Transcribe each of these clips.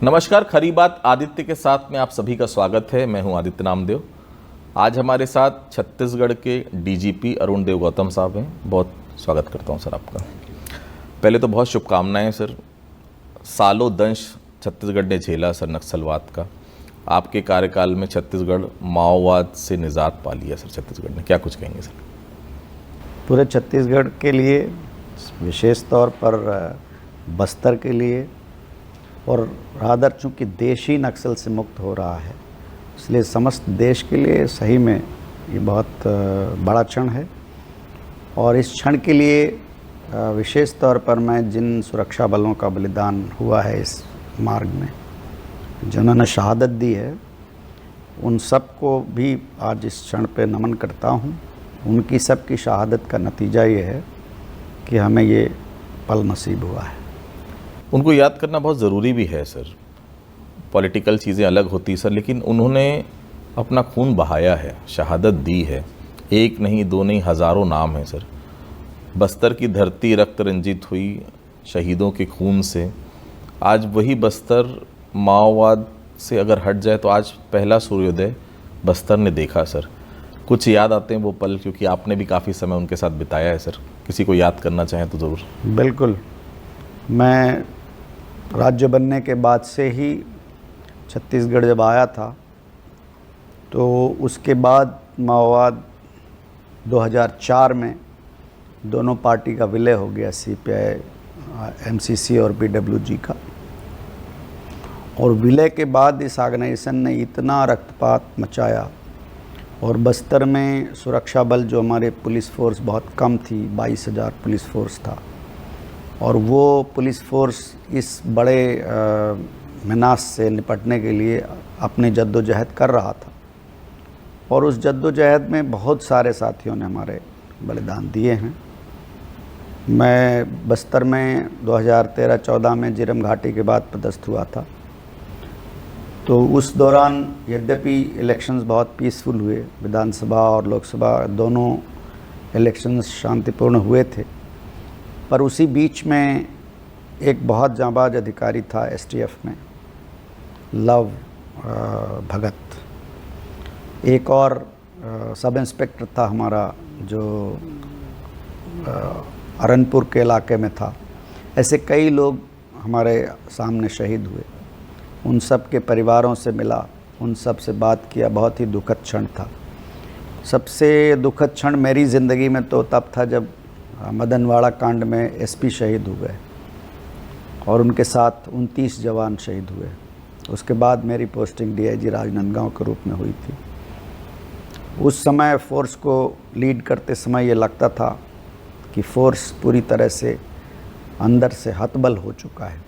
नमस्कार, खरी बात आदित्य के साथ में आप सभी का स्वागत है। मैं हूं आदित्य नामदेव। आज हमारे साथ छत्तीसगढ़ के डीजीपी अरुण देव गौतम साहब हैं। बहुत स्वागत करता हूं सर आपका। पहले तो बहुत शुभकामनाएं सर। सालों दंश छत्तीसगढ़ ने झेला सर नक्सलवाद का। आपके कार्यकाल में छत्तीसगढ़ माओवाद से निजात पा लिया सर छत्तीसगढ़ ने। क्या कुछ कहेंगे सर? पूरे छत्तीसगढ़ के लिए, विशेष तौर पर बस्तर के लिए, और रादर चूँकि देश ही नक्सल से मुक्त हो रहा है, इसलिए समस्त देश के लिए सही में ये बहुत बड़ा क्षण है। और इस क्षण के लिए विशेष तौर पर मैं जिन सुरक्षा बलों का बलिदान हुआ है इस मार्ग में, जिन्होंने शहादत दी है, उन सब को भी आज इस क्षण पे नमन करता हूँ। उनकी सबकी शहादत का नतीजा ये है कि हमें ये पल नसीब हुआ है। उनको याद करना बहुत ज़रूरी भी है सर। पॉलिटिकल चीज़ें अलग होती सर, लेकिन उन्होंने अपना खून बहाया है, शहादत दी है। एक नहीं, दो नहीं, हज़ारों नाम हैं सर। बस्तर की धरती रक्त रंजित हुई शहीदों के खून से। आज वही बस्तर माओवाद से अगर हट जाए तो आज पहला सूर्योदय बस्तर ने देखा सर। कुछ याद आते हैं वो पल, क्योंकि आपने भी काफ़ी समय उनके साथ बिताया है सर। किसी को याद करना चाहें तो ज़रूर। बिल्कुल। मैं राज्य बनने के बाद से ही छत्तीसगढ़ जब आया था, तो उसके बाद माओवाद 2004 में दोनों पार्टी का विलय हो गया, सीपीआई एमसीसी और पीडब्ल्यूजी का। और विलय के बाद इस ऑर्गेनाइजेशन ने इतना रक्तपात मचाया, और बस्तर में सुरक्षा बल, जो हमारे पुलिस फोर्स बहुत कम थी, 22,000 पुलिस फोर्स था, और वो पुलिस फोर्स इस बड़े मेनास से निपटने के लिए अपनी जद्दोजहद कर रहा था। और उस जद्दोजहद में बहुत सारे साथियों ने हमारे बलिदान दिए हैं। मैं बस्तर में 2013-14 में जिरम घाटी के बाद पदस्थ हुआ था। तो उस दौरान यद्यपि इलेक्शंस बहुत पीसफुल हुए, विधानसभा और लोकसभा दोनों इलेक्शंस शांतिपूर्ण हुए थे, पर उसी बीच में एक बहुत जांबाज अधिकारी था एसटीएफ में, लव भगत। एक और सब इंस्पेक्टर था हमारा, जो अरनपुर के इलाके में था। ऐसे कई लोग हमारे सामने शहीद हुए। उन सब के परिवारों से मिला, उन सब से बात किया। बहुत ही दुखद क्षण था। सबसे दुखद क्षण मेरी ज़िंदगी में तो तब था जब मदनवाड़ा कांड में एसपी शहीद हुए, और उनके साथ 29 जवान शहीद हुए। उसके बाद मेरी पोस्टिंग डीआईजी राजनांदगांव के रूप में हुई थी। उस समय फोर्स को लीड करते समय ये लगता था कि फोर्स पूरी तरह से अंदर से हतबल हो चुका है,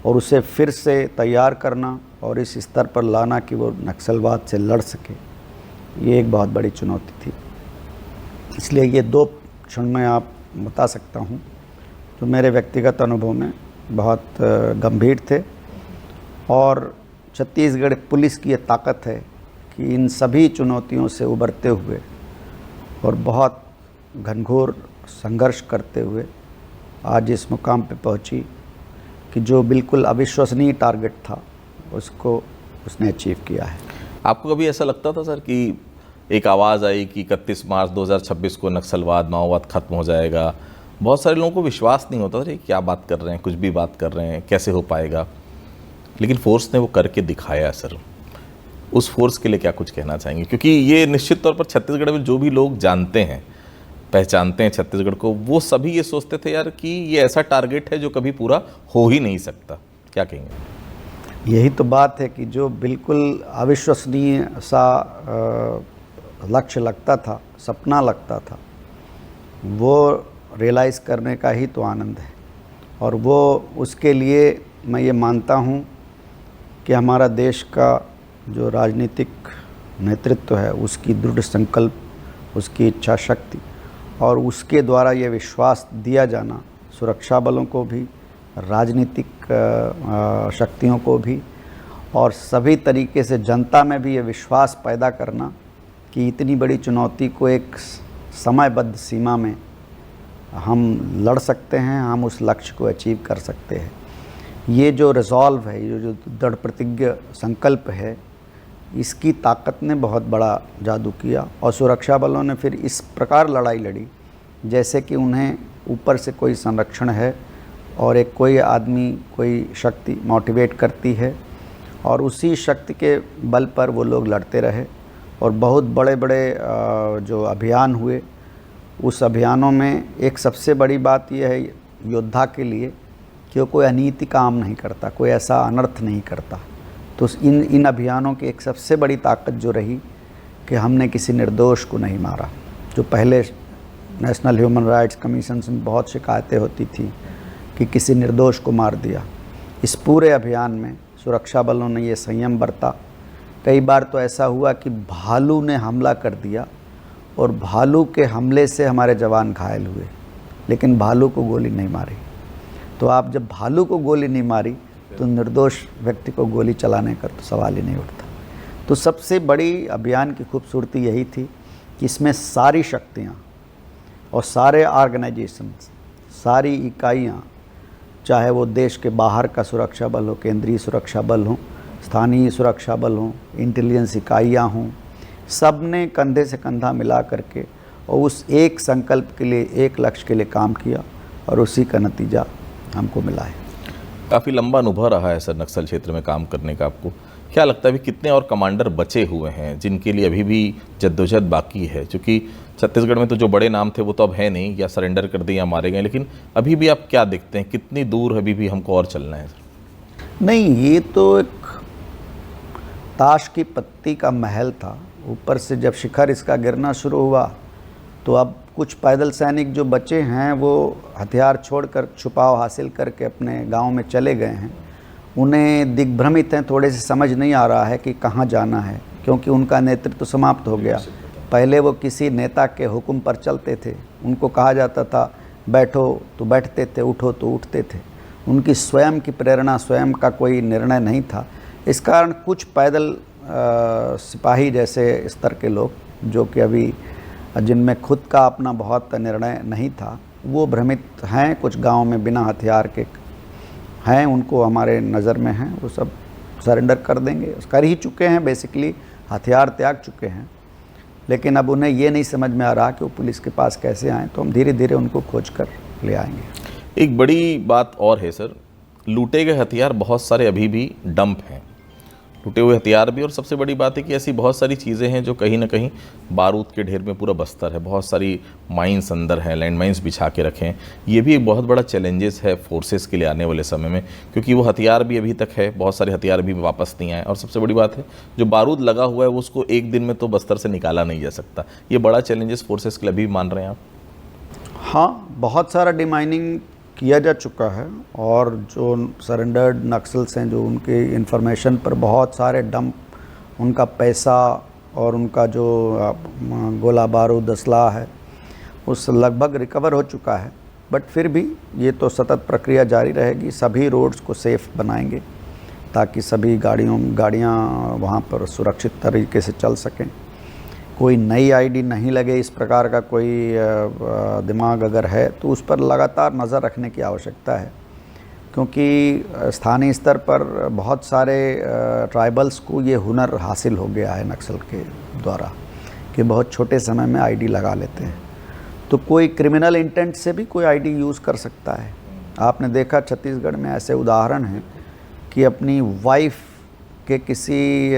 और उसे फिर से तैयार करना और इस स्तर पर लाना कि वो नक्सलवाद से लड़ सके, ये एक बहुत बड़ी चुनौती थी। इसलिए ये दो क्षण मैं आप बता सकता हूँ जो मेरे व्यक्तिगत अनुभव में बहुत गंभीर थे। और छत्तीसगढ़ पुलिस की ये ताकत है कि इन सभी चुनौतियों से उबरते हुए और बहुत घनघोर संघर्ष करते हुए आज इस मुकाम पे पहुंची कि जो बिल्कुल अविश्वसनीय टारगेट था उसको उसने अचीव किया है। आपको कभी ऐसा लगता था सर कि एक आवाज़ आई कि 31 मार्च 2026 को नक्सलवाद माओवाद खत्म हो जाएगा? बहुत सारे लोगों को विश्वास नहीं होता था, क्या बात कर रहे हैं, कुछ भी बात कर रहे हैं, कैसे हो पाएगा? लेकिन फोर्स ने वो करके दिखाया सर। उस फोर्स के लिए क्या कुछ कहना चाहेंगे? क्योंकि ये निश्चित तौर पर छत्तीसगढ़ में जो भी लोग जानते हैं, पहचानते हैं छत्तीसगढ़ को, वो सभी ये सोचते थे यार कि ये ऐसा टारगेट है जो कभी पूरा हो ही नहीं सकता। क्या कहेंगे? यही तो बात है कि जो बिल्कुल अविश्वसनीय सा लक्ष्य लगता था, सपना लगता था, वो रियलाइज़ करने का ही तो आनंद है। और वो उसके लिए मैं ये मानता हूँ कि हमारा देश का जो राजनीतिक नेतृत्व है, उसकी दृढ़ संकल्प, उसकी इच्छा शक्ति, और उसके द्वारा ये विश्वास दिया जाना सुरक्षा बलों को भी, राजनीतिक शक्तियों को भी, और सभी तरीके से जनता में भी ये विश्वास पैदा करना कि इतनी बड़ी चुनौती को एक समयबद्ध सीमा में हम लड़ सकते हैं, हम उस लक्ष्य को अचीव कर सकते हैं। ये जो रिजॉल्व है, ये जो दृढ़ प्रतिज्ञ संकल्प है, इसकी ताकत ने बहुत बड़ा जादू किया। और सुरक्षा बलों ने फिर इस प्रकार लड़ाई लड़ी जैसे कि उन्हें ऊपर से कोई संरक्षण है और एक कोई आदमी, कोई शक्ति मोटिवेट करती है, और उसी शक्ति के बल पर वो लोग लड़ते रहे। और बहुत बड़े बड़े जो अभियान हुए, उस अभियानों में एक सबसे बड़ी बात यह है योद्धा के लिए कि वो कोई अनीति काम नहीं करता, कोई ऐसा अनर्थ नहीं करता। तो इन अभियानों की एक सबसे बड़ी ताकत जो रही कि हमने किसी निर्दोष को नहीं मारा। जो पहले नेशनल ह्यूमन राइट्स कमीशन में बहुत शिकायतें होती थी कि किसी निर्दोष को मार दिया, इस पूरे अभियान में सुरक्षा बलों ने ये संयम बरता। कई बार तो ऐसा हुआ कि भालू ने हमला कर दिया और भालू के हमले से हमारे जवान घायल हुए, लेकिन भालू को गोली नहीं मारी। तो आप जब भालू को गोली नहीं मारी तो निर्दोष व्यक्ति को गोली चलाने का तो सवाल ही नहीं उठता। तो सबसे बड़ी अभियान की खूबसूरती यही थी कि इसमें सारी शक्तियाँ और सारे ऑर्गेनाइजेशंस, सारी इकाइयाँ, चाहे वो देश के बाहर का सुरक्षा बल हो, केंद्रीय सुरक्षा बल हो, स्थानीय सुरक्षा बल हो, इंटेलिजेंस इकाइयाँ हों, सब ने कंधे से कंधा मिला करके और उस एक संकल्प के लिए, एक लक्ष्य के लिए काम किया, और उसी का नतीजा हमको मिला है। काफ़ी लंबा अनुभव रहा है सर नक्सल क्षेत्र में काम करने का। आपको क्या लगता है भी कितने और कमांडर बचे हुए हैं जिनके लिए अभी भी जद्दोजहद बाकी है? क्योंकि छत्तीसगढ़ में तो जो बड़े नाम थे वो तो अब है नहीं, या सरेंडर कर दिए या मारे गए, लेकिन अभी भी आप क्या देखते हैं, कितनी दूर अभी भी हमको और चलना है सर? नहीं, ये तो एक ताश की पत्ती का महल था। ऊपर से जब शिखर इसका गिरना शुरू हुआ तो अब कुछ पैदल सैनिक जो बचे हैं वो हथियार छोड़कर छुपाव हासिल करके अपने गांव में चले गए हैं। उन्हें दिग्भ्रमित हैं, थोड़े से समझ नहीं आ रहा है कि कहाँ जाना है, क्योंकि उनका नेतृत्व समाप्त हो गया। पहले वो किसी नेता के हुक्म पर चलते थे, उनको कहा जाता था बैठो तो बैठते थे, उठो तो उठते थे। उनकी स्वयं की प्रेरणा, स्वयं का कोई निर्णय नहीं था। इस कारण कुछ पैदल सिपाही जैसे स्तर के लोग, जो कि अभी जिनमें खुद का अपना बहुत निर्णय नहीं था, वो भ्रमित हैं। कुछ गांव में बिना हथियार के हैं, उनको हमारे नज़र में हैं, वो सब सरेंडर कर देंगे, कर ही चुके हैं, बेसिकली हथियार त्याग चुके हैं। लेकिन अब उन्हें ये नहीं समझ में आ रहा कि वो पुलिस के पास कैसे आएँ, तो हम धीरे धीरे उनको खोज कर ले आएंगे। एक बड़ी बात और है सर, लूटे गए हथियार बहुत सारे अभी भी डंप हैं, टूटे हुए हथियार भी, और सबसे बड़ी बात है कि ऐसी बहुत सारी चीज़ें हैं जो कहीं ना कहीं बारूद के ढेर में पूरा बस्तर है। बहुत सारी माइंस अंदर हैं, लैंड माइंस बिछा के रखे हैं। ये भी एक बहुत बड़ा चैलेंजेस है फोर्सेस के लिए आने वाले समय में, क्योंकि वो हथियार भी अभी तक है, बहुत सारे हथियार भी वापस नहीं आए, और सबसे बड़ी बात है जो बारूद लगा हुआ है उसको एक दिन में तो बस्तर से निकाला नहीं जा सकता। ये बड़ा चैलेंजेस फोर्सेस के लिए अभी मान रहे हैं आप? हाँ, बहुत सारा डिमाइनिंग किया जा चुका है, और जो सरेंडर्ड नक्सल्स हैं, जो उनके इन्फॉर्मेशन पर बहुत सारे डंप, उनका पैसा और उनका जो गोला बारूद असला है, उस लगभग रिकवर हो चुका है। बट फिर भी ये तो सतत प्रक्रिया जारी रहेगी। सभी रोड्स को सेफ बनाएंगे ताकि सभी गाड़ियाँ वहाँ पर सुरक्षित तरीके से चल सकें। कोई नई आईडी नहीं लगे, इस प्रकार का कोई दिमाग अगर है तो उस पर लगातार नज़र रखने की आवश्यकता है, क्योंकि स्थानीय स्तर पर बहुत सारे ट्राइबल्स को ये हुनर हासिल हो गया है नक्सल के द्वारा कि बहुत छोटे समय में आईडी लगा लेते हैं। तो कोई क्रिमिनल इंटेंट से भी कोई आईडी यूज़ कर सकता है। आपने देखा छत्तीसगढ़ में ऐसे उदाहरण हैं कि अपनी वाइफ के किसी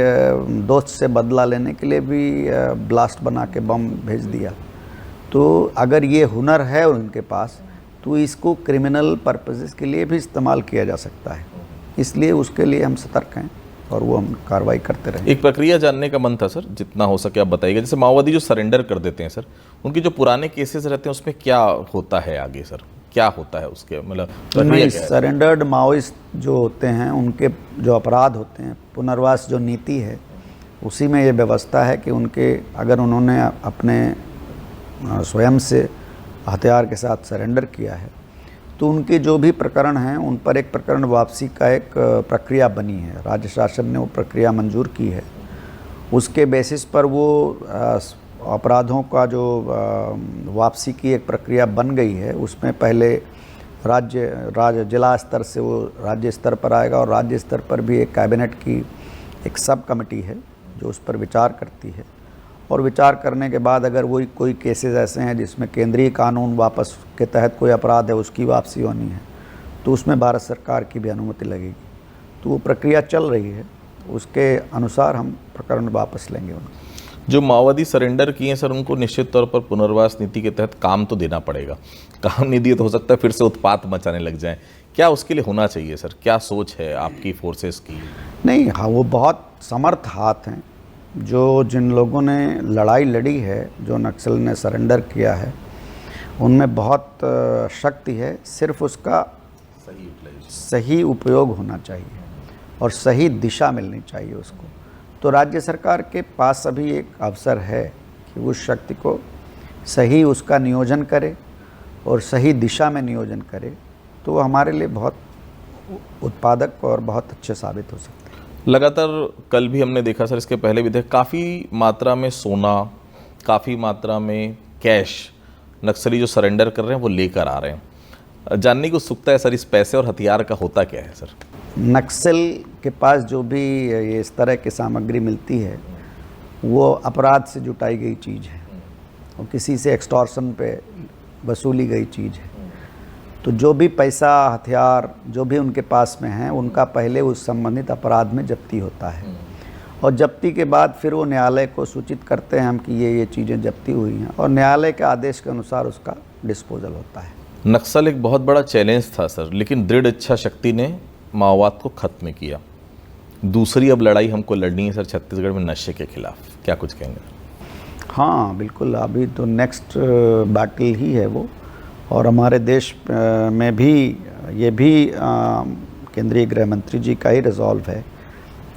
दोस्त से बदला लेने के लिए भी ब्लास्ट बना के बम भेज दिया। तो अगर ये हुनर है उनके पास तो इसको क्रिमिनल पर्पसेस के लिए भी इस्तेमाल किया जा सकता है। इसलिए उसके लिए हम सतर्क हैं और वो हम कार्रवाई करते रहें। एक प्रक्रिया जानने का मन था सर, जितना हो सके आप बताइएगा। जैसे माओवादी जो सरेंडर कर देते हैं सर, उनके जो पुराने केसेस रहते हैं उसमें क्या होता है आगे सर, क्या होता है उसके मतलब? नहीं, सरेंडर्ड माओइस्ट जो होते हैं उनके जो अपराध होते हैं, पुनर्वास जो नीति है उसी में ये व्यवस्था है कि उनके अगर उन्होंने अपने स्वयं से हथियार के साथ सरेंडर किया है तो उनके जो भी प्रकरण हैं उन पर एक प्रकरण वापसी का एक प्रक्रिया बनी है। राज्य शासन ने वो प्रक्रिया मंजूर की है। उसके बेसिस पर वो अपराधों का जो वापसी की एक प्रक्रिया बन गई है, उसमें पहले जिला स्तर से वो राज्य स्तर पर आएगा, और राज्य स्तर पर भी एक कैबिनेट की एक सब कमेटी है जो उस पर विचार करती है, और विचार करने के बाद अगर वही कोई केसेस ऐसे हैं जिसमें केंद्रीय कानून वापस के तहत कोई अपराध है उसकी वापसी होनी है, तो उसमें भारत सरकार की भी अनुमति लगेगी। तो वो प्रक्रिया चल रही है, उसके अनुसार हम प्रकरण वापस लेंगे उनको। जो माओवादी सरेंडर किए हैं सर, उनको निश्चित तौर पर पुनर्वास नीति के तहत काम तो देना पड़ेगा। काम नहीं दिए तो हो सकता है फिर से उत्पात मचाने लग जाएं। क्या उसके लिए होना चाहिए सर? क्या सोच है आपकी फोर्सेस की? नहीं, हाँ, वो बहुत समर्थ हाथ हैं। जो जिन लोगों ने लड़ाई लड़ी है, जो नक्सल ने सरेंडर किया है, उनमें बहुत शक्ति है। सिर्फ उसका सही उपयोग होना चाहिए और सही दिशा मिलनी चाहिए उसको। तो राज्य सरकार के पास अभी एक अवसर है कि उस शक्ति को सही उसका नियोजन करे और सही दिशा में नियोजन करे, तो हमारे लिए बहुत उत्पादक और बहुत अच्छे साबित हो सकते हैं। लगातार कल भी हमने देखा सर, इसके पहले भी देखा, काफ़ी मात्रा में सोना, काफ़ी मात्रा में कैश नक्सली जो सरेंडर कर रहे हैं वो लेकर आ रहे हैं। जानने की उत्सुकता है सर, इस पैसे और हथियार का होता क्या है सर? नक्सल के पास जो भी ये इस तरह की सामग्री मिलती है वो अपराध से जुटाई गई चीज़ है और किसी से एक्सटॉर्शन पे वसूली गई चीज़ है। तो जो भी पैसा, हथियार जो भी उनके पास में है, उनका पहले उस संबंधित अपराध में जब्ती होता है, और जब्ती के बाद फिर वो न्यायालय को सूचित करते हैं हम कि ये चीज़ें जब्ती हुई हैं, और न्यायालय के आदेश के अनुसार उसका डिस्पोजल होता है। नक्सल एक बहुत बड़ा चैलेंज था सर, लेकिन दृढ़ इच्छा शक्ति ने माओवाद को खत्म किया। दूसरी अब लड़ाई हमको लड़नी है सर छत्तीसगढ़ में नशे के खिलाफ, क्या कुछ कहेंगे? हाँ बिल्कुल, अभी तो नेक्स्ट बैटल ही है वो, और हमारे देश में भी ये भी केंद्रीय गृह मंत्री जी का ही रिजॉल्व है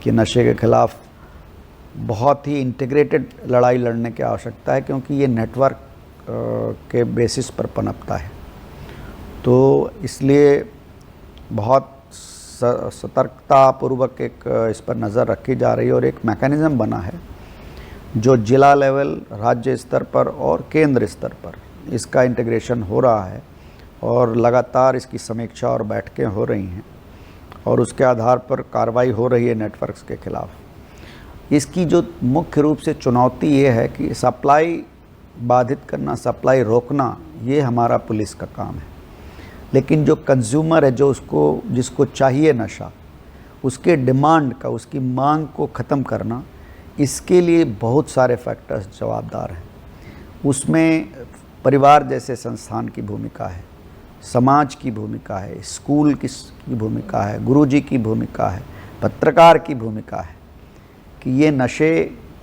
कि नशे के खिलाफ बहुत ही इंटीग्रेटेड लड़ाई लड़ने की आवश्यकता है, क्योंकि ये नेटवर्क के बेसिस पर पनपता है। तो इसलिए बहुत सतर्कतापूर्वक एक इस पर नज़र रखी जा रही है, और एक मैकेनिज़्म बना है जो जिला लेवल, राज्य स्तर पर और केंद्र स्तर पर इसका इंटीग्रेशन हो रहा है, और लगातार इसकी समीक्षा और बैठकें हो रही हैं, और उसके आधार पर कार्रवाई हो रही है नेटवर्क्स के खिलाफ। इसकी जो मुख्य रूप से चुनौती ये है कि सप्लाई बाधित करना, सप्लाई रोकना, ये हमारा पुलिस का काम है, लेकिन जो कंज्यूमर है, जो जिसको चाहिए नशा, उसके डिमांड का, उसकी मांग को ख़त्म करना, इसके लिए बहुत सारे फैक्टर्स जवाबदार हैं। उसमें परिवार जैसे संस्थान की भूमिका है, समाज की भूमिका है, स्कूल की भूमिका है, गुरुजी की भूमिका है, पत्रकार की भूमिका है कि ये नशे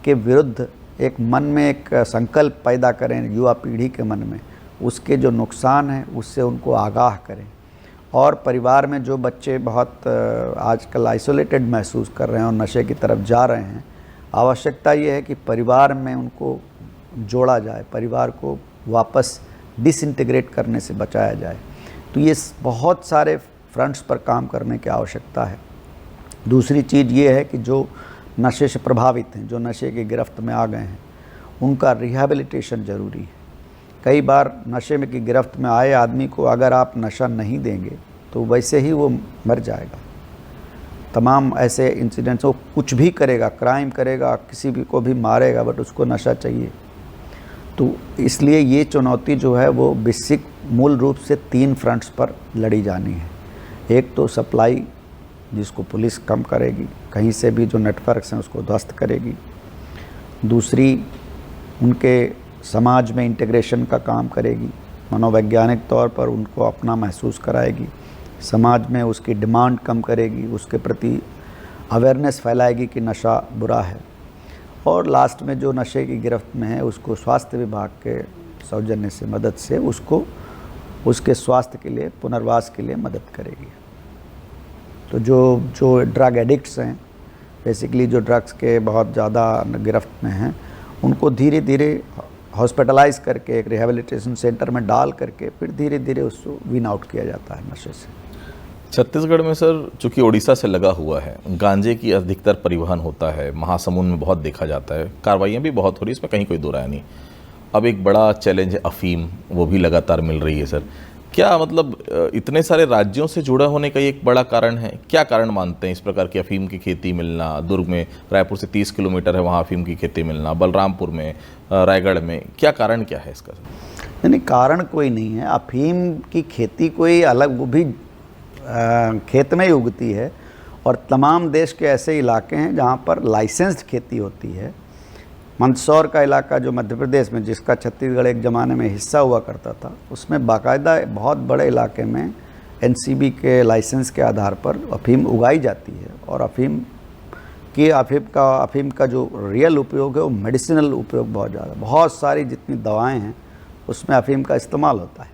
के विरुद्ध एक मन में एक संकल्प पैदा करें युवा पीढ़ी के मन में, उसके जो नुकसान हैं उससे उनको आगाह करें। और परिवार में जो बच्चे बहुत आजकल आइसोलेटेड महसूस कर रहे हैं और नशे की तरफ जा रहे हैं, आवश्यकता ये है कि परिवार में उनको जोड़ा जाए, परिवार को वापस डिसइंटीग्रेट करने से बचाया जाए। तो ये बहुत सारे फ्रंट्स पर काम करने की आवश्यकता है। दूसरी चीज़ ये है कि जो नशे से प्रभावित हैं, जो नशे की गिरफ्त में आ गए हैं, उनका रिहैबिलिटेशन ज़रूरी है। कई बार नशे में की गिरफ्त में आए आदमी को अगर आप नशा नहीं देंगे तो वैसे ही वो मर जाएगा। तमाम ऐसे इंसिडेंट्स, वो कुछ भी करेगा, क्राइम करेगा, किसी भी को भी मारेगा, बट उसको नशा चाहिए। तो इसलिए ये चुनौती जो है वो बेसिक मूल रूप से 3 फ्रंट्स पर लड़ी जानी है। एक तो सप्लाई, जिसको पुलिस कम करेगी, कहीं से भी जो नेटवर्क्स हैं उसको ध्वस्त करेगी। दूसरी, उनके समाज में इंटीग्रेशन का काम करेगी, मनोवैज्ञानिक तौर पर उनको अपना महसूस कराएगी, समाज में उसकी डिमांड कम करेगी, उसके प्रति अवेयरनेस फैलाएगी कि नशा बुरा है। और लास्ट में जो नशे की गिरफ्त में है उसको स्वास्थ्य विभाग के सौजन्य से, मदद से उसको उसके स्वास्थ्य के लिए, पुनर्वास के लिए मदद करेगी। तो जो ड्रग एडिक्ट्स हैं, बेसिकली जो ड्रग्स के बहुत ज़्यादा गिरफ्त में हैं, उनको धीरे धीरे हॉस्पिटलाइज करके एक रिहैबिलिटेशन सेंटर में डाल करके फिर धीरे धीरे उसको विन आउट किया जाता है नशे से। छत्तीसगढ़ में सर, चूँकि उड़ीसा से लगा हुआ है, गांजे की अधिकतर परिवहन होता है, महासमुंद में बहुत देखा जाता है, कार्रवाइयाँ भी बहुत हो रही, इसमें कहीं कोई दो राय नहीं। अब एक बड़ा चैलेंज है अफीम, वो भी लगातार मिल रही है सर। क्या मतलब इतने सारे राज्यों से जुड़ा होने का ये एक बड़ा कारण है? क्या कारण मानते हैं इस प्रकार की अफीम की खेती मिलना? दुर्ग में, रायपुर से 30 किलोमीटर है, वहाँ अफीम की खेती मिलना, बलरामपुर में, रायगढ़ में, क्या कारण क्या है इसका? नहीं, कारण कोई नहीं है। अफीम की खेती कोई अलग, वो भी खेत में ही उगती है, और तमाम देश के ऐसे इलाके हैं जहाँ पर लाइसेंस्ड खेती होती है। मंदसौर का इलाका जो मध्य प्रदेश में, जिसका छत्तीसगढ़ एक ज़माने में हिस्सा हुआ करता था, उसमें बाकायदा बहुत बड़े इलाके में एनसीबी के लाइसेंस के आधार पर अफीम उगाई जाती है। और अफीम का जो रियल उपयोग है वो मेडिसिनल उपयोग बहुत ज़्यादा, बहुत सारी जितनी दवाएं हैं उसमें अफीम का इस्तेमाल होता है।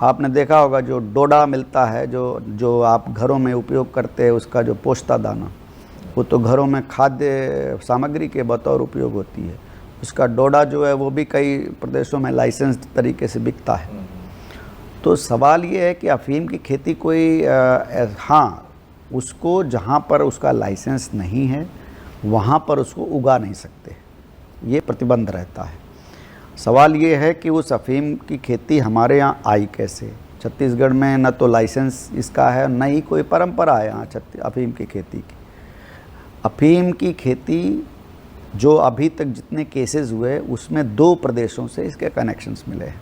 आपने देखा होगा जो डोडा मिलता है, जो आप घरों में उपयोग करते हैं, उसका जो पोस्ता दाना, वो तो घरों में खाद्य सामग्री के बतौर उपयोग होती है। उसका डोडा जो है वो भी कई प्रदेशों में लाइसेंस्ड तरीके से बिकता है। तो सवाल ये है कि अफीम की खेती कोई हाँ, उसको जहाँ पर उसका लाइसेंस नहीं है वहाँ पर उसको उगा नहीं सकते, ये प्रतिबंध रहता है। सवाल ये है कि उस अफीम की खेती हमारे यहाँ आई कैसे? छत्तीसगढ़ में न तो लाइसेंस इसका है, न ही कोई परंपरा है यहाँ अफीम की खेती की। अफीम की खेती जो अभी तक जितने केसेस हुए उसमें 2 प्रदेशों से इसके कनेक्शंस मिले हैं,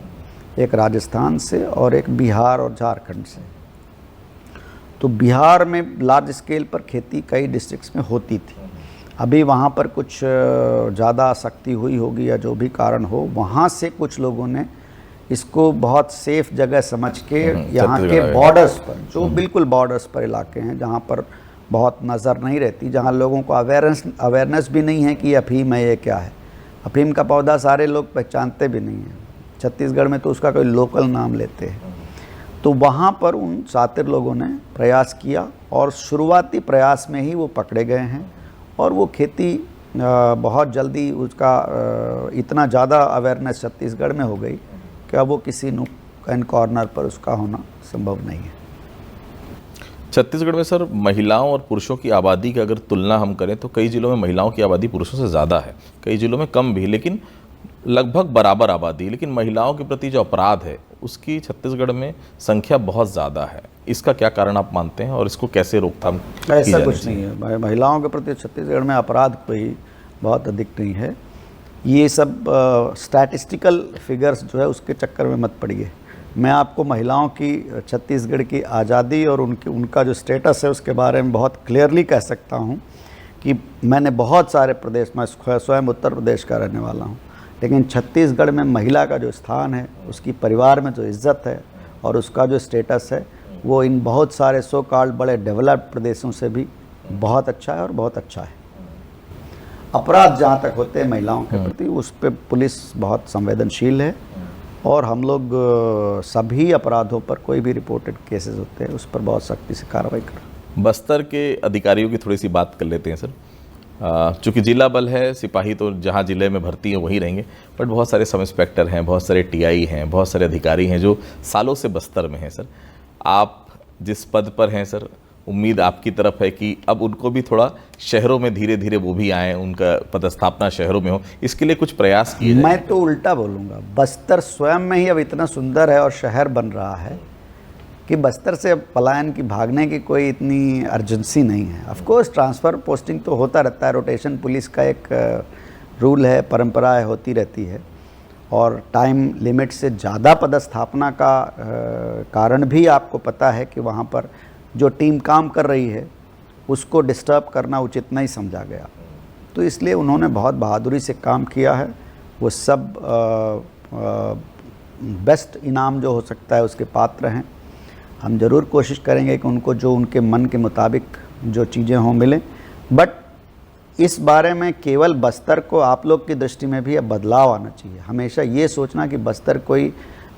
एक राजस्थान से और एक बिहार और झारखंड से। तो बिहार में लार्ज स्केल पर खेती कई डिस्ट्रिक्ट्स में होती थी, अभी वहाँ पर कुछ ज़्यादा सख्ती हुई होगी या जो भी कारण हो, वहाँ से कुछ लोगों ने इसको बहुत सेफ जगह समझ के यहाँ के बॉर्डर्स पर, जो बिल्कुल बॉर्डर्स पर इलाके हैं जहाँ पर बहुत नज़र नहीं रहती, जहाँ लोगों को अवेयरनेस भी नहीं है कि अफीम है, ये क्या है। अफीम का पौधा सारे लोग पहचानते भी नहीं हैं, छत्तीसगढ़ में तो उसका कोई लोकल नाम लेते हैं। तो वहाँ पर उन शातिर लोगों ने प्रयास किया और शुरुआती प्रयास में ही वो पकड़े गए हैं, और वो खेती बहुत जल्दी उसका इतना ज़्यादा अवेयरनेस छत्तीसगढ़ में हो गई कि अब वो किसी नूक एंड कॉर्नर पर उसका होना संभव नहीं है। छत्तीसगढ़ में सर महिलाओं और पुरुषों की आबादी की अगर तुलना हम करें तो कई जिलों में महिलाओं की आबादी पुरुषों से ज़्यादा है, कई जिलों में कम भी, लेकिन लगभग बराबर आबादी। लेकिन महिलाओं के प्रति जो अपराध है उसकी छत्तीसगढ़ में संख्या बहुत ज़्यादा है। इसका क्या कारण आप मानते हैं और इसको कैसे रोकथाम? ऐसा कुछ नहीं है, महिलाओं के प्रति छत्तीसगढ़ में अपराध कोई बहुत अधिक नहीं है। ये सब स्टैटिस्टिकल फिगर्स जो है उसके चक्कर में मत पड़िए। मैं आपको महिलाओं की छत्तीसगढ़ की आज़ादी और उनका जो स्टेटस है उसके बारे में बहुत क्लियरली कह सकता हूँ कि मैंने बहुत सारे प्रदेश में, स्वयं उत्तर प्रदेश का रहने वाला हूँ, लेकिन छत्तीसगढ़ में महिला का जो स्थान है, उसकी परिवार में जो इज़्ज़त है और उसका जो स्टेटस है, वो इन बहुत सारे सो कॉल्ड बड़े डेवलप्ड प्रदेशों से भी बहुत अच्छा है और बहुत अच्छा है। अपराध जहाँ तक होते हैं महिलाओं के प्रति, उस पर पुलिस बहुत संवेदनशील है, और हम लोग सभी अपराधों पर, कोई भी रिपोर्टेड केसेस होते हैं उस पर बहुत सख्ती से कार्रवाई करें। बस्तर के अधिकारियों की थोड़ी सी बात कर लेते हैं सर। चूँकि जिला बल है, सिपाही तो जहाँ जिले में भर्ती हैं वहीं रहेंगे, बट बहुत सारे सब इंस्पेक्टर हैं, बहुत सारे टीआई हैं, बहुत सारे अधिकारी हैं जो सालों से बस्तर में हैं। सर, आप जिस पद पर हैं सर, उम्मीद आपकी तरफ है कि अब उनको भी थोड़ा शहरों में धीरे धीरे वो भी आएँ, उनका पदस्थापना शहरों में हो, इसके लिए कुछ प्रयास किए जाएं? मैं तो उल्टा बोलूँगा, बस्तर स्वयं में ही अब इतना सुंदर है और शहर बन रहा है कि बस्तर से अब पलायन की, भागने की कोई इतनी अर्जेंसी नहीं है। ऑफ कोर्स ट्रांसफ़र पोस्टिंग तो होता रहता है, रोटेशन पुलिस का एक रूल है, परंपरा है, होती रहती है, और टाइम लिमिट से ज़्यादा पदस्थापना का कारण भी आपको पता है कि वहाँ पर जो टीम काम कर रही है उसको डिस्टर्ब करना उचित नहीं समझा गया। तो इसलिए उन्होंने बहुत बहादुरी से काम किया है। वो सब बेस्ट इनाम जो हो सकता है उसके पात्र हैं। हम ज़रूर कोशिश करेंगे कि उनको जो उनके मन के मुताबिक जो चीज़ें हों मिलें, बट इस बारे में केवल बस्तर को, आप लोग की दृष्टि में भी अब बदलाव आना चाहिए। हमेशा ये सोचना कि बस्तर कोई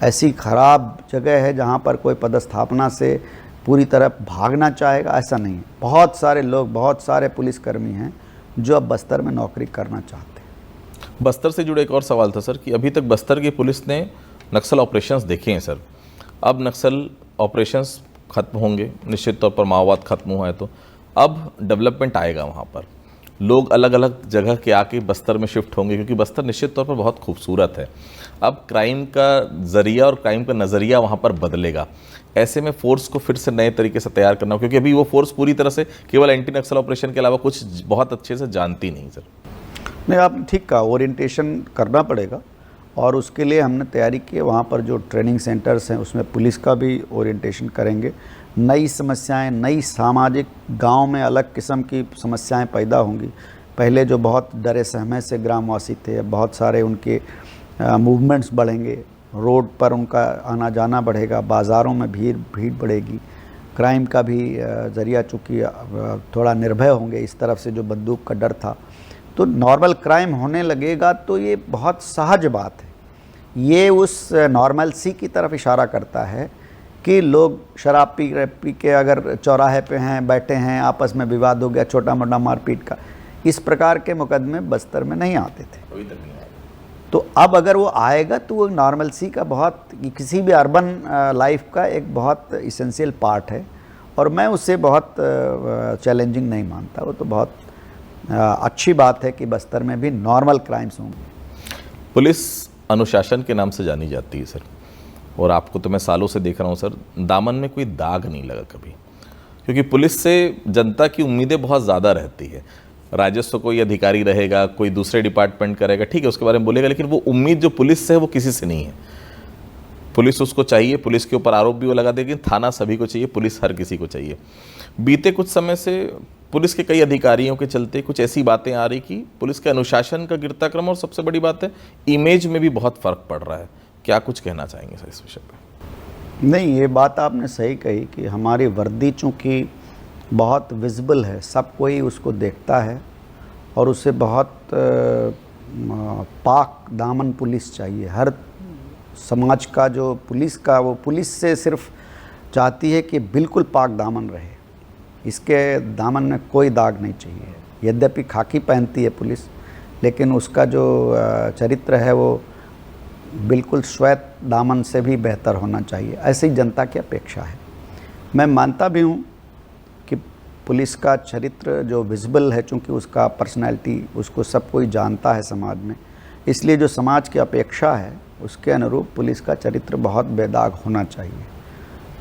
ऐसी ख़राब जगह है जहाँ पर कोई पदस्थापना से पूरी तरह भागना चाहेगा, ऐसा नहीं है। बहुत सारे लोग, बहुत सारे पुलिसकर्मी हैं जो अब बस्तर में नौकरी करना चाहते हैं। बस्तर से जुड़े एक और सवाल था सर कि अभी तक बस्तर की पुलिस ने नक्सल ऑपरेशंस देखे हैं सर, अब नक्सल ऑपरेशंस खत्म होंगे, निश्चित तौर पर माओवाद खत्म हुआ है तो अब डेवलपमेंट आएगा वहाँ पर। लोग अलग अलग जगह के आके बस्तर में शिफ्ट होंगे, क्योंकि बस्तर निश्चित तौर पर बहुत खूबसूरत है। अब क्राइम का ज़रिया और क्राइम का नज़रिया वहाँ पर बदलेगा। ऐसे में फोर्स को फिर से नए तरीके से तैयार करना, क्योंकि अभी वो फोर्स पूरी तरह से केवल एंटी नक्सल ऑपरेशन के अलावा कुछ बहुत अच्छे से जानती नहीं सर। नहीं, आपने ठीक कहा, ओरिएंटेशन करना पड़ेगा और उसके लिए हमने तैयारी की है। वहाँ पर जो ट्रेनिंग सेंटर्स हैं उसमें पुलिस का भी ओरिएंटेशन करेंगे। नई समस्याएं, नई सामाजिक, गांव में अलग किस्म की समस्याएं पैदा होंगी। पहले जो बहुत डरे सहमे से ग्रामवासी थे, बहुत सारे उनके मूवमेंट्स बढ़ेंगे, रोड पर उनका आना जाना बढ़ेगा, बाज़ारों में भीड़ बढ़ेगी। क्राइम का भी ज़रिया चूँकि थोड़ा निर्भय होंगे, इस तरफ से जो बंदूक का डर था, तो नॉर्मल क्राइम होने लगेगा। तो ये बहुत सहज बात है। ये उस नॉर्मलसी की तरफ इशारा करता है कि लोग शराब पी के अगर चौराहे पे हैं, बैठे हैं, आपस में विवाद हो गया, छोटा मोटा मारपीट का, इस प्रकार के मुकदमे बस्तर में नहीं आते थे। तो अब अगर वो आएगा तो वो नॉर्मलसी का बहुत, किसी भी अर्बन लाइफ का एक बहुत इसेंशियल पार्ट है और मैं उसे बहुत चैलेंजिंग नहीं मानता। वो तो बहुत अच्छी बात है कि बस्तर में भी नॉर्मल क्राइम्स होंगे। पुलिस अनुशासन के नाम से जानी जाती है सर, और आपको तो मैं सालों से देख रहा हूँ सर, दामन में कोई दाग नहीं लगा कभी, क्योंकि पुलिस से जनता की उम्मीदें बहुत ज़्यादा रहती है। राजस्व कोई अधिकारी रहेगा, कोई दूसरे डिपार्टमेंट करेगा, ठीक है, उसके बारे में बोलेगा, लेकिन वो उम्मीद जो पुलिस से है वो किसी से नहीं है। पुलिस उसको चाहिए, पुलिस के ऊपर आरोप भी वो लगा देगी, थाना सभी को चाहिए, पुलिस हर किसी को चाहिए। बीते कुछ समय से पुलिस के कई अधिकारियों के चलते कुछ ऐसी बातें आ रही कि पुलिस के अनुशासन का गिरता क्रम, और सबसे बड़ी बात है इमेज में भी बहुत फ़र्क पड़ रहा है। क्या कुछ कहना चाहेंगे सर इस विषय पर? नहीं, ये बात आपने सही कही कि हमारी वर्दी चूँकि बहुत विजिबल है, सब कोई उसको देखता है और उसे बहुत पाक दामन पुलिस चाहिए। हर समाज का जो पुलिस का, वो पुलिस से सिर्फ चाहती है कि बिल्कुल पाक दामन रहे, इसके दामन में कोई दाग नहीं चाहिए। यद्यपि खाकी पहनती है पुलिस, लेकिन उसका जो चरित्र है वो बिल्कुल श्वेत दामन से भी बेहतर होना चाहिए। ऐसी जनता की अपेक्षा है। मैं मानता भी हूँ कि पुलिस का चरित्र जो विजिबल है, चूँकि उसका पर्सनैलिटी, उसको सब कोई जानता है समाज में, इसलिए जो समाज की अपेक्षा है उसके अनुरूप पुलिस का चरित्र बहुत बेदाग होना चाहिए।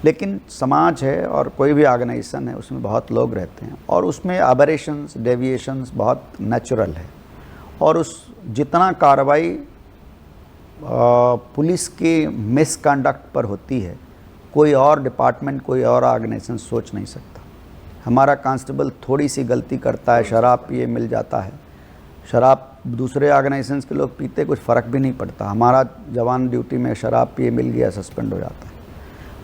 लेकिन समाज है और कोई भी ऑर्गेनाइजेशन है, उसमें बहुत लोग रहते हैं और उसमें एबरेशंस, डेविएशंस बहुत नेचुरल है। और उस जितना कार्रवाई पुलिस की मिसकंडक्ट पर होती है, कोई और डिपार्टमेंट, कोई और ऑर्गेनाइजेशन सोच नहीं सकता। हमारा कांस्टेबल थोड़ी सी गलती करता है, शराब पिए मिल जाता है, शराब दूसरे ऑर्गेनाइजेशंस के लोग पीते, कुछ फ़र्क भी नहीं पड़ता। हमारा जवान ड्यूटी में शराब पिए मिल गया, सस्पेंड हो जाता है।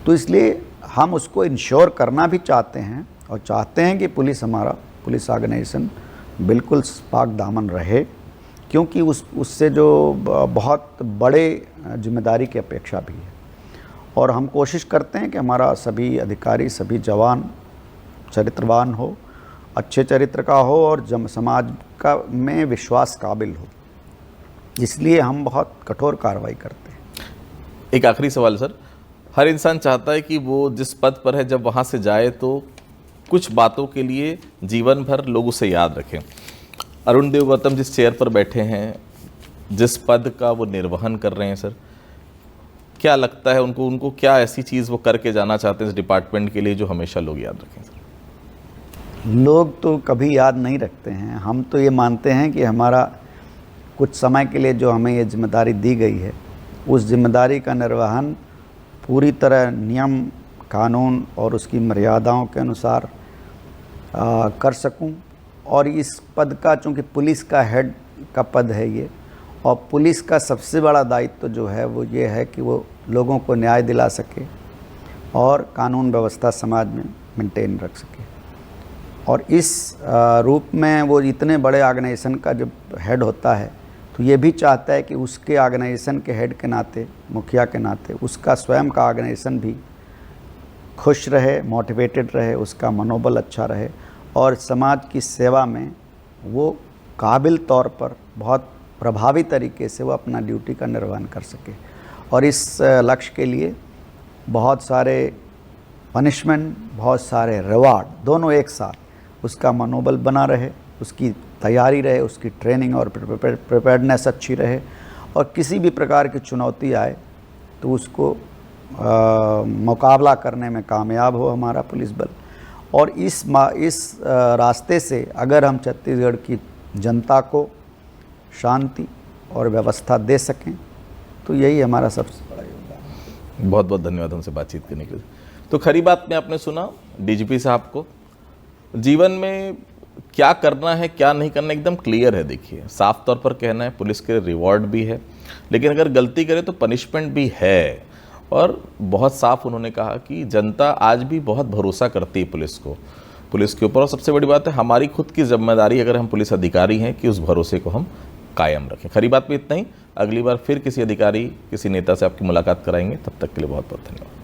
तो इसलिए हम उसको इंश्योर करना भी चाहते हैं और चाहते हैं कि पुलिस, हमारा पुलिस ऑर्गेनाइजेशन बिल्कुल पाक दामन रहे, क्योंकि उससे जो बहुत बड़े जिम्मेदारी की अपेक्षा भी है। और हम कोशिश करते हैं कि हमारा सभी अधिकारी, सभी जवान चरित्रवान हो, अच्छे चरित्र का हो और समाज का में विश्वास काबिल हो। इसलिए हम बहुत कठोर कार्रवाई करते हैं। एक आखिरी सवाल सर, हर इंसान चाहता है कि वो जिस पद पर है, जब वहाँ से जाए तो कुछ बातों के लिए जीवन भर लोग उसे याद रखें। अरुण देव गौतम जिस चेयर पर बैठे हैं, जिस पद का वो निर्वहन कर रहे हैं सर, क्या लगता है उनको क्या ऐसी चीज़ वो करके जाना चाहते हैं इस डिपार्टमेंट के लिए जो हमेशा लोग याद रखें सर? लोग तो कभी याद नहीं रखते हैं। हम तो ये मानते हैं कि हमारा कुछ समय के लिए जो हमें ये जिम्मेदारी दी गई है, उस जिम्मेदारी का निर्वहन पूरी तरह नियम, कानून और उसकी मर्यादाओं के अनुसार कर सकूं। और इस पद का, चूँकि पुलिस का हेड का पद है ये, और पुलिस का सबसे बड़ा दायित्व जो है वो ये है कि वो लोगों को न्याय दिला सके और कानून व्यवस्था समाज में मेंटेन रख सके। और इस रूप में वो इतने बड़े ऑर्गेनाइजेशन का जब हेड होता है तो ये भी चाहता है कि उसके ऑर्गेनाइजेशन के हेड के नाते, मुखिया के नाते, उसका स्वयं का ऑर्गेनाइजेशन भी खुश रहे, मोटिवेटेड रहे, उसका मनोबल अच्छा रहे और समाज की सेवा में वो काबिल तौर पर बहुत प्रभावी तरीके से वो अपना ड्यूटी का निर्वहन कर सके। और इस लक्ष्य के लिए बहुत सारे पनिशमेंट, बहुत सारे रिवार्ड, दोनों एक साथ, उसका मनोबल बना रहे, उसकी तैयारी रहे, उसकी ट्रेनिंग और प्रिपेयर्डनेस अच्छी रहे, और किसी भी प्रकार की चुनौती आए तो उसको मुकाबला करने में कामयाब हो हमारा पुलिस बल। और इस रास्ते से अगर हम छत्तीसगढ़ की जनता को शांति और व्यवस्था दे सकें तो यही हमारा सबसे बड़ा योगदान है। बहुत बहुत धन्यवाद हमसे बातचीत करने के लिए। तो खरी बात में आपने सुना डीजीपी साहब को, जीवन में क्या करना है क्या नहीं करना एकदम क्लियर है। देखिए, साफ तौर पर कहना है पुलिस के रिवॉर्ड भी है, लेकिन अगर गलती करे तो पनिशमेंट भी है। और बहुत साफ उन्होंने कहा कि जनता आज भी बहुत भरोसा करती है पुलिस के ऊपर, और सबसे बड़ी बात है हमारी खुद की जिम्मेदारी अगर हम पुलिस अधिकारी हैं कि उस भरोसे को हम कायम रखें। खरी बात में इतना ही। अगली बार फिर किसी अधिकारी किसी नेता से आपकी मुलाकात कराएंगे, तब तक के लिए बहुत बहुत धन्यवाद।